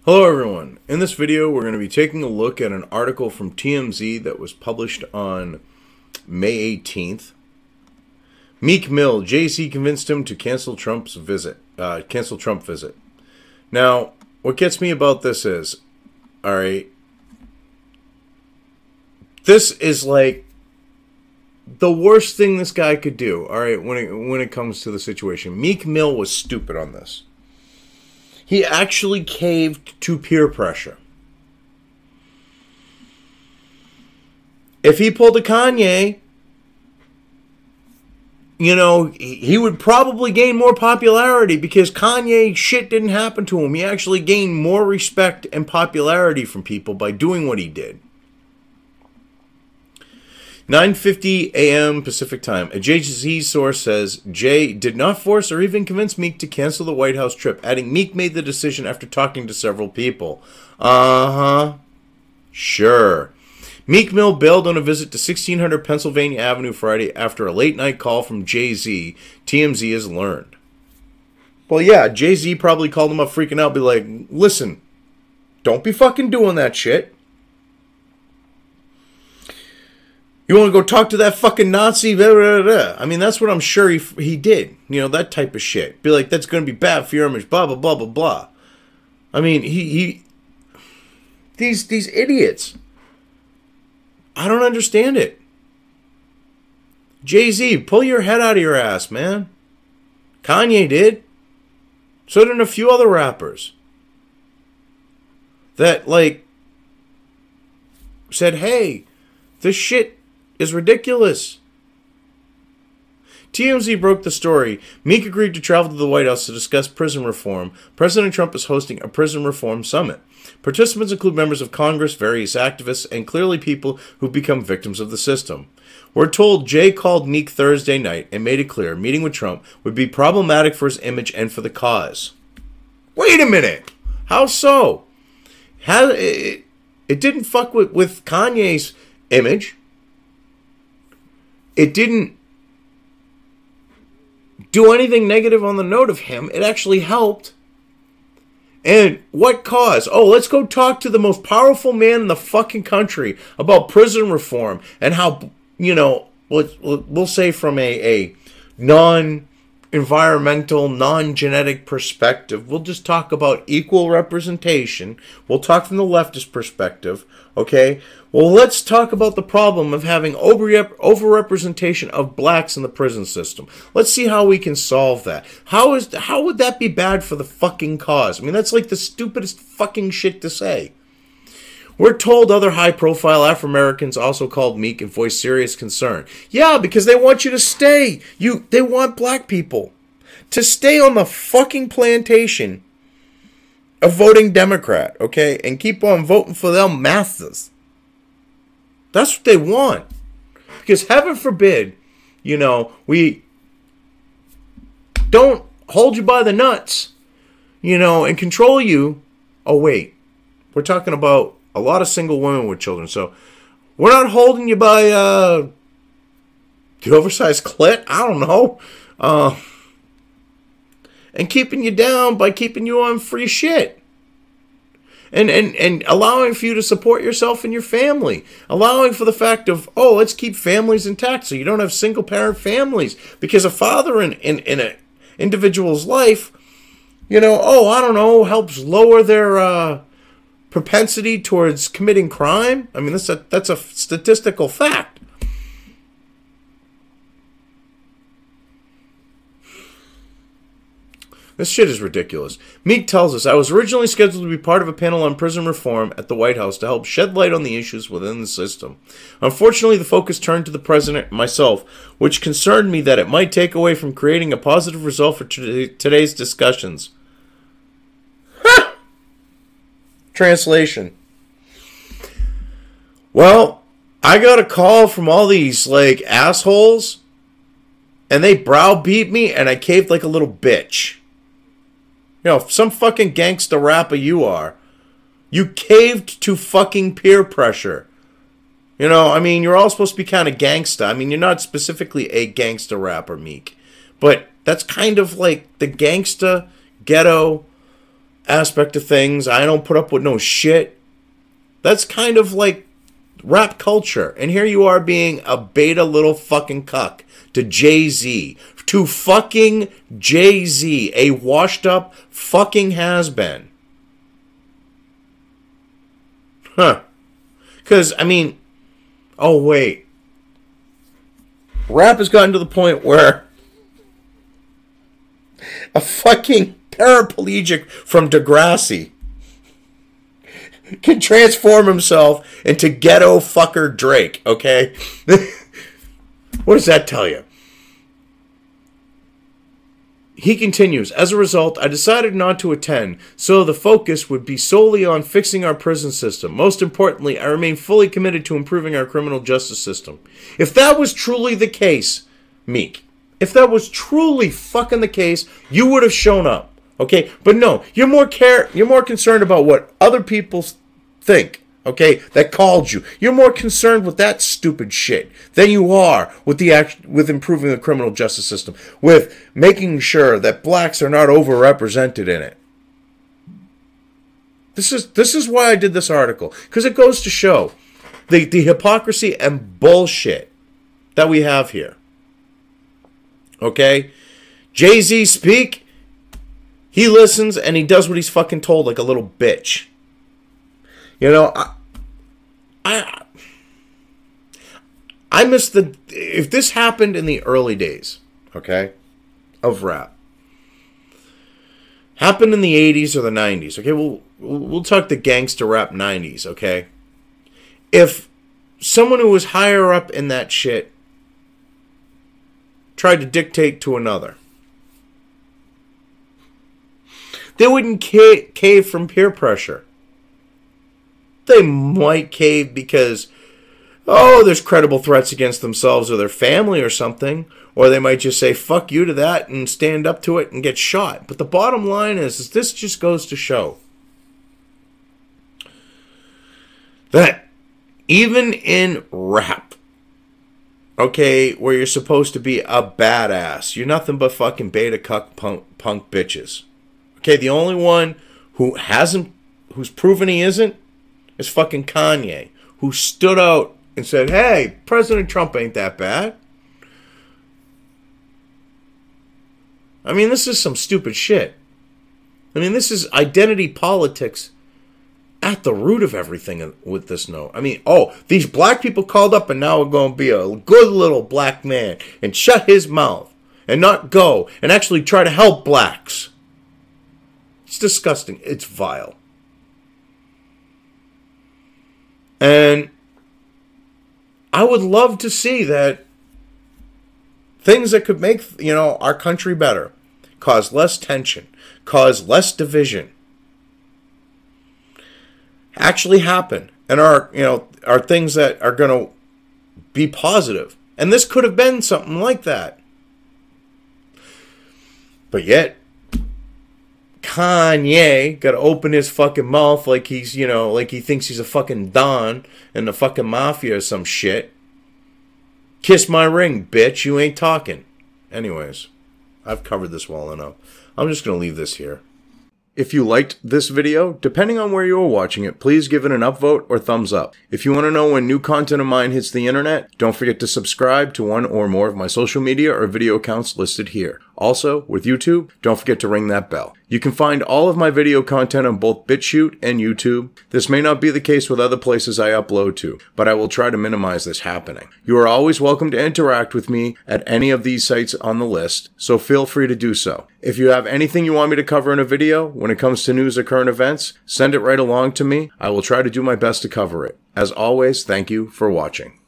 Hello everyone. In this video we're going to be taking a look at an article from TMZ that was published on May 18th. Meek Mill, Jay-Z convinced him to cancel Trump visit. Now, what gets me about this is, alright, this is like the worst thing this guy could do, alright, when it comes to the situation. Meek Mill was stupid on this. He actually caved to peer pressure. If he pulled a Kanye, you know, he would probably gain more popularity because Kanye shit didn't happen to him. He actually gained more respect and popularity from people by doing what he did. 9:50 a.m. Pacific time. A Jay-Z source says Jay did not force or even convince Meek to cancel the White House trip, adding Meek made the decision after talking to several people. Sure. Meek Mill bailed on a visit to 1600 Pennsylvania Avenue Friday after a late-night call from Jay-Z, TMZ has learned. Well, yeah, Jay-Z probably called him up freaking out, be like, listen, don't be fucking doing that shit. You want to go talk to that fucking Nazi? Blah, blah, blah. I mean, that's what I'm sure he did. You know, that type of shit. Be like, that's going to be bad for your image, blah, blah, blah, blah, blah. I mean, these idiots. I don't understand it. Jay-Z, pull your head out of your ass, man. Kanye did. So did a few other rappers. That, like, said, hey, this shit is ridiculous. TMZ broke the story. Meek agreed to travel to the White House to discuss prison reform. President Trump is hosting a prison reform summit. Participants include members of Congress, various activists, and clearly people who've become victims of the system. We're told Jay called Meek Thursday night and made it clear meeting with Trump would be problematic for his image and for the cause. Wait a minute. How so? It didn't fuck with Kanye's image. It didn't do anything negative on the note of him. It actually helped. And what cause? Oh, let's go talk to the most powerful man in the fucking country about prison reform and how, you know, we'll say from a non-environmental, non-genetic perspective. We'll just talk about equal representation. We'll talk from the leftist perspective, okay? Well, let's talk about the problem of having overrepresentation of blacks in the prison system. Let's see how we can solve that. How would that be bad for the fucking cause? I mean, that's like the stupidest fucking shit to say. We're told other high-profile Afro-Americans also called Meek and voiced serious concern. Yeah, because they want you to stay. They want black people to stay on the fucking plantation of voting Democrat, okay? And keep on voting for them masters. That's what they want. Because heaven forbid, you know, we don't hold you by the nuts, you know, and control you. Oh, wait. We're talking about a lot of single women with children. So we're not holding you by the oversized clit. I don't know. And keeping you down by keeping you on free shit. And allowing for you to support yourself and your family. Allowing for the fact of, oh, let's keep families intact so you don't have single-parent families. Because a father in an individual's life, you know, oh, I don't know, helps lower their propensity towards committing crime. I mean, that's a statistical fact. This shit is ridiculous. Meek tells us, I was originally scheduled to be part of a panel on prison reform at the White House to help shed light on the issues within the system. Unfortunately, the focus turned to the president and myself, which concerned me that it might take away from creating a positive result for today's discussions. Translation. Well, I got a call from all these, like, assholes, and they browbeat me, and I caved like a little bitch. You know, some fucking gangsta rapper you are. You caved to fucking peer pressure. You know, I mean, you're all supposed to be kind of gangsta. I mean, you're not specifically a gangsta rapper, Meek. But that's kind of like the gangsta, ghetto aspect of things. I don't put up with no shit. That's kind of like rap culture. And here you are being a beta little fucking cuck to Jay-Z. To fucking Jay-Z. A washed up fucking has-been. Huh. Because, I mean... Oh, wait. Rap has gotten to the point where a fucking paraplegic from Degrassi can transform himself into ghetto fucker Drake, okay? What does that tell you? He continues, as a result, I decided not to attend, so the focus would be solely on fixing our prison system. Most importantly, I remain fully committed to improving our criminal justice system. If that was truly the case, Meek, if that was truly fucking the case, you would have shown up, okay? But no, you're more concerned about what other people think, okay, that called you. You're more concerned with that stupid shit than you are with with improving the criminal justice system, with making sure that blacks are not overrepresented in it. This is why I did this article, because it goes to show the hypocrisy and bullshit that we have here. Okay? Jay-Z speak, he listens and he does what he's fucking told like a little bitch. You know, I miss if this happened in the early days, okay, of rap, happened in the 80s or the 90s, okay, we'll talk the gangster rap 90s, okay, if someone who was higher up in that shit tried to dictate to another, they wouldn't cave from peer pressure. They might cave because, oh, there's credible threats against themselves or their family or something. Or they might just say, fuck you to that and stand up to it and get shot. But the bottom line is this just goes to show that even in rap, okay, where you're supposed to be a badass, you're nothing but fucking beta cuck punk bitches. Okay, the only one who's proven he isn't, is fucking Kanye, who stood out and said, hey, President Trump ain't that bad. I mean, this is some stupid shit. I mean, this is identity politics at the root of everything with this note. I mean, oh, these black people called up and now we're going to be a good little black man and shut his mouth and not go and actually try to help blacks. It's disgusting. It's vile. And I would love to see that things that could make, you know, our country better, cause less tension, cause less division, actually happen, and are things that are going to be positive. And this could have been something like that. But yet, Kanye got to open his fucking mouth like he's, you know, like he thinks he's a fucking Don in the fucking mafia or some shit. Kiss my ring, bitch. You ain't talking. Anyways, I've covered this well enough. I'm just going to leave this here. If you liked this video, depending on where you are watching it, please give it an upvote or thumbs up. If you want to know when new content of mine hits the internet, don't forget to subscribe to one or more of my social media or video accounts listed here. Also, with YouTube, don't forget to ring that bell. You can find all of my video content on both BitChute and YouTube. This may not be the case with other places I upload to, but I will try to minimize this happening. You are always welcome to interact with me at any of these sites on the list, so feel free to do so. If you have anything you want me to cover in a video, when it comes to news or current events, send it right along to me. I will try to do my best to cover it. As always, thank you for watching.